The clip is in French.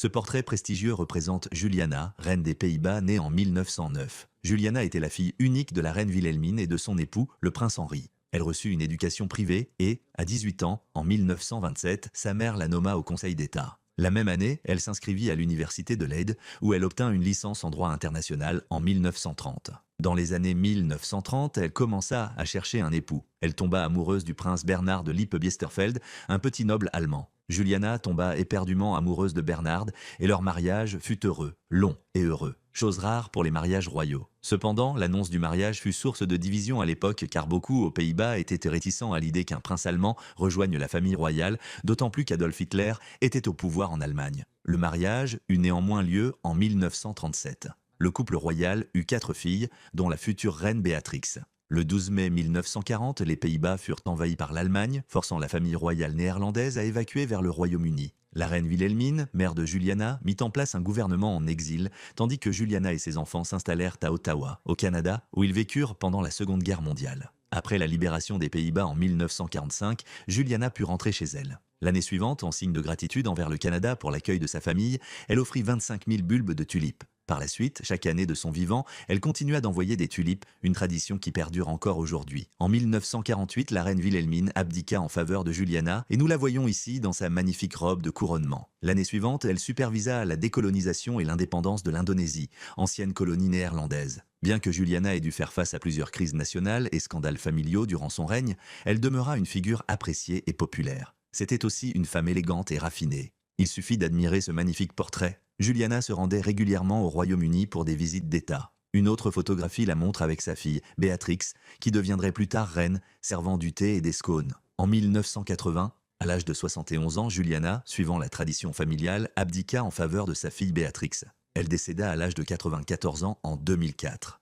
Ce portrait prestigieux représente Juliana, reine des Pays-Bas, née en 1909. Juliana était la fille unique de la reine Wilhelmine et de son époux, le prince Henri. Elle reçut une éducation privée et, à 18 ans, en 1927, sa mère la nomma au Conseil d'État. La même année, elle s'inscrivit à l'université de Leyde, où elle obtint une licence en droit international en 1930. Dans les années 1930, elle commença à chercher un époux. Elle tomba amoureuse du prince Bernard de Lippe-Biesterfeld, un petit noble allemand. Juliana tomba éperdument amoureuse de Bernard et leur mariage fut heureux, long et heureux. Chose rare pour les mariages royaux. Cependant, l'annonce du mariage fut source de division à l'époque car beaucoup aux Pays-Bas étaient réticents à l'idée qu'un prince allemand rejoigne la famille royale, d'autant plus qu'Adolf Hitler était au pouvoir en Allemagne. Le mariage eut néanmoins lieu en 1937. Le couple royal eut 4 filles, dont la future reine Béatrix. Le 12 mai 1940, les Pays-Bas furent envahis par l'Allemagne, forçant la famille royale néerlandaise à évacuer vers le Royaume-Uni. La reine Wilhelmine, mère de Juliana, mit en place un gouvernement en exil, tandis que Juliana et ses enfants s'installèrent à Ottawa, au Canada, où ils vécurent pendant la Seconde Guerre mondiale. Après la libération des Pays-Bas en 1945, Juliana put rentrer chez elle. L'année suivante, en signe de gratitude envers le Canada pour l'accueil de sa famille, elle offrit 25 000 bulbes de tulipes. Par la suite, chaque année de son vivant, elle continua d'envoyer des tulipes, une tradition qui perdure encore aujourd'hui. En 1948, la reine Wilhelmine abdiqua en faveur de Juliana et nous la voyons ici dans sa magnifique robe de couronnement. L'année suivante, elle supervisa la décolonisation et l'indépendance de l'Indonésie, ancienne colonie néerlandaise. Bien que Juliana ait dû faire face à plusieurs crises nationales et scandales familiaux durant son règne, elle demeura une figure appréciée et populaire. C'était aussi une femme élégante et raffinée. Il suffit d'admirer ce magnifique portrait. Juliana se rendait régulièrement au Royaume-Uni pour des visites d'État. Une autre photographie la montre avec sa fille, Béatrix, qui deviendrait plus tard reine, servant du thé et des scones. En 1980, à l'âge de 71 ans, Juliana, suivant la tradition familiale, abdiqua en faveur de sa fille Béatrix. Elle décéda à l'âge de 94 ans en 2004.